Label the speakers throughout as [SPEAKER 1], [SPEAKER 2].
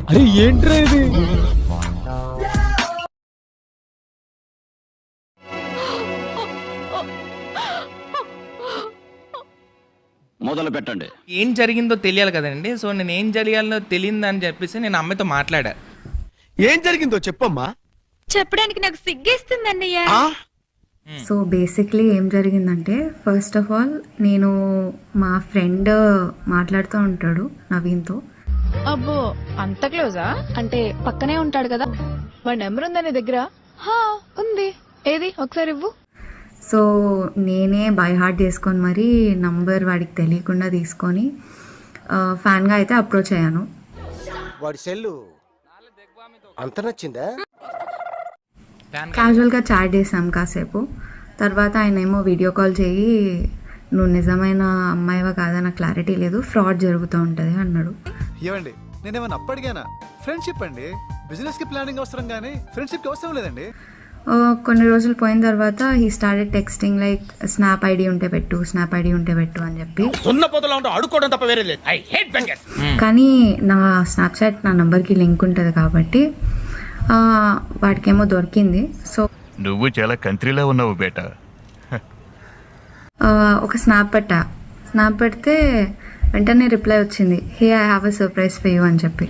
[SPEAKER 1] అరే ఏంట్రా ఇది?
[SPEAKER 2] మొదలు పెట్టండి.
[SPEAKER 3] ఏం జరిగిందో తెలియాలి కదండి. సో నేను ఏం జరిగాలో తెలియదని చెప్పేసి నేను అమ్మాయితో మాట్లాడా.
[SPEAKER 1] ఏం జరిగిందో చెప్పమ్మా.
[SPEAKER 4] చెప్పడానికి నాకు సిగ్గేస్తుంది అన్నయ్య.
[SPEAKER 5] సో బేసిక్లీ ఏం జరిగిందంటే, ఫస్ట్ ఆఫ్ ఆల్ నేను మా ఫ్రెండ్ మాట్లాడుతూ ఉంటాడు నవీన్తో.
[SPEAKER 4] అబ్బో అంత క్లోజా? అంటే పక్కనే ఉంటాడు కదా. వాడి నెంబర్ ఉందా నీ దగ్గర? హా ఉంది. ఏది ఒకసారి ఇవ్వు.
[SPEAKER 5] సో నేనే బై హార్ట్ చేసుకొని మరి నంబర్ వాడికి తెలియకుండా తీసుకొని ఫ్యాన్గా అయితే అప్రోచ్ అయ్యాను.
[SPEAKER 6] వాడి సెల్లు అంత నచ్చిందా?
[SPEAKER 5] క్యాజువల్గా చాట్ చేసాం కాసేపు. తర్వాత ఆయన ఏమో వీడియో కాల్ చేయి, నువ్వు నిజమైన అమ్మాయివా కాదా నాకు క్లారిటీ లేదు, ఫ్రాడ్ జరుగుతూ ఉంటుంది అన్నాడు.
[SPEAKER 7] ఏమండి నేనేమన్నా అప్పటికేనా? ఫ్రెండ్షిప్ అండి, బిజినెస్ కి ప్లానింగ్ అవసరం కానీ ఫ్రెండ్షిప్ కి అవసరం లేదండి.
[SPEAKER 5] కొన్ని రోజులు పోయిన తర్వాత he started texting like snap ID ఉంటే పెట్టు, స్నాప్ ఐడి ఉంటే పెట్టు అని చెప్పి. కానీ నా స్నాప్చాట్ నా నంబర్కి లింక్ ఉంటుంది కాబట్టి వాడికేమో దొరికింది. సో
[SPEAKER 8] నువ్వు చాలా కంట్రీలో ఉన్నావు బేటా.
[SPEAKER 5] ఒక స్నాప్ పెట్టా. స్నాప్ పెడితే వెంటనే రిప్లై వచ్చింది, hey I have a surprise for you అని చెప్పి.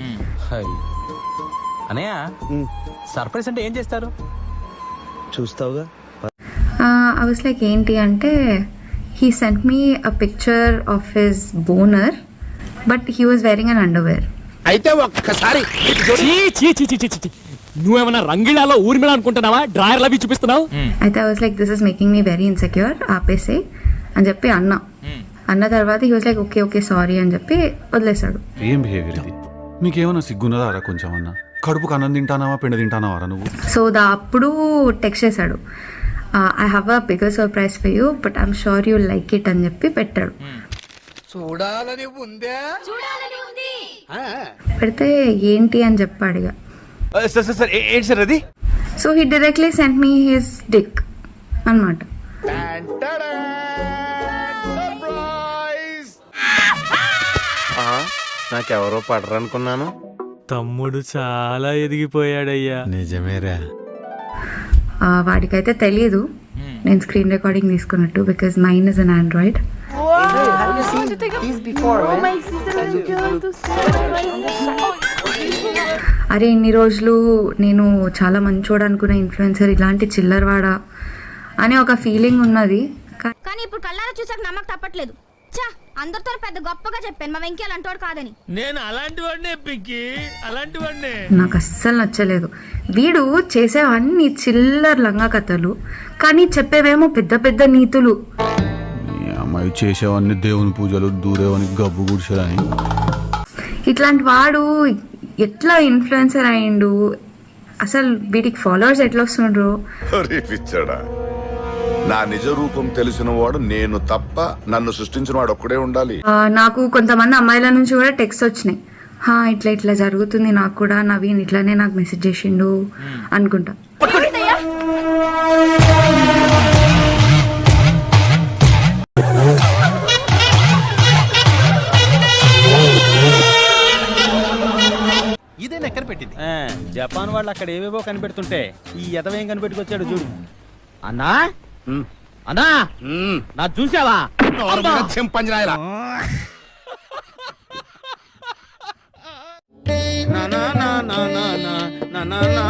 [SPEAKER 1] అనయ్య సర్ప్రైజ్ అంటే ఏం చేస్తారు?
[SPEAKER 6] చూస్తావుగా.
[SPEAKER 5] ఐ వాస్ లైక్ ఏంటి అంటే, he sent me a picture of his boner but he was wearing an underwear.
[SPEAKER 1] అయితే ఒక్కసారి నువ్వేమన్నా రంగిళాలో ఊర్మిళ అనుకుంటున్నావా? డ్రాయర్ లవి చూపిస్తున్నావు.
[SPEAKER 5] అయితే I was like this is making me very insecure, ఆపేసే అని చెప్పి అన్న తర్వాత he was like okay okay sorry అని చెప్పి వదిలేశాడు.
[SPEAKER 7] ఏం బిహేవియర్ ఇది? మీకేమన్నా సిగ్గున్నదారా కొంచెం అన్నా? కడుపుకు అన్నం తింటానావా పిండ తింటానావారా నువ్వు?
[SPEAKER 5] సో అప్పుడు టెక్స్ట్ చేశాడు, I have a bigger surprise for you but I'm sure you like it అని చెప్పి పెట్టాడు.
[SPEAKER 6] చూడాలని ఉందా?
[SPEAKER 5] పెడితే ఏంటి అని చెప్పి అడిగా.
[SPEAKER 1] ఏంటి సార్ అది?
[SPEAKER 5] So he directly sent me his dick అన్నమాట.
[SPEAKER 6] నాకెవరో పడరనుకున్నాను.
[SPEAKER 1] తమ్ముడు చాలా ఎదిగిపోయాడయ్యా. నిజమేరా.
[SPEAKER 5] వాడికైతే తెలియదు నేను స్క్రీన్ రికార్డింగ్ తీసుకున్నట్టు, because mine is on Android. అరే ఇన్ని రోజులు నేను చాలా మంచోడు అనుకున్న ఇన్ఫ్లుయెన్సర్ ఇలాంటి చిల్లరవాడా అనే ఒక ఫీలింగ్ ఉన్నది.
[SPEAKER 9] కానీ ఇప్పుడు కళ్ళారా చూసాక నమ్మకం తప్పట్లేదు. చా అందరితో పెద్ద గొప్పగా చెప్పాను మా వెంకీ అలాంటి కాదని.
[SPEAKER 1] నేను అలాంటి వాడినే పింకీ, అలాంటి వాడినే.
[SPEAKER 5] నాకు అస్సలు నచ్చలేదు. వీడు చేసేవన్నీ చిల్లర లంగా కథలు, కానీ చెప్పేవేమో పెద్ద పెద్ద నీతులు.
[SPEAKER 7] అమ్మాయి చేసేవన్నీ దేవుని పూజలు, దూరేవని గబ్బు గుడిసెలని.
[SPEAKER 5] ఇట్లాంటి వాడు ఎట్లా ఇన్ఫ్లుయెన్సర్ అయ్యిండు? అసలు వీటికి ఫాలోవర్స్ ఎట్లా వస్తుండ్రు?
[SPEAKER 10] నా నిజ రూపం తెలిసిన వాడు నేను తప్ప, నన్ను సృష్టించిన వాడు ఒక్కడే ఉండాలి.
[SPEAKER 5] నాకు కొంతమంది అమ్మాయిల నుంచి కూడా టెక్స్ట్ వచ్చినాయి, ఇట్లా ఇట్లా జరుగుతుంది నాకు కూడా, నవీన్ ఇట్లానే నాకు మెసేజ్ చేసిండు అనుకుంటా.
[SPEAKER 1] ఇదేనా ఎక్కడ పెట్టింది? జపాన్ వాళ్ళు అక్కడ ఏవేవో కనిపెడుతుంటే ఈ ఎదవేం కనిపెట్టుకొచ్చాడు చూడు. అన్నా అన్నా నా చూసావా?
[SPEAKER 10] చెంపంజరాయలా.
[SPEAKER 1] నా నా నా నా నా నా నా నా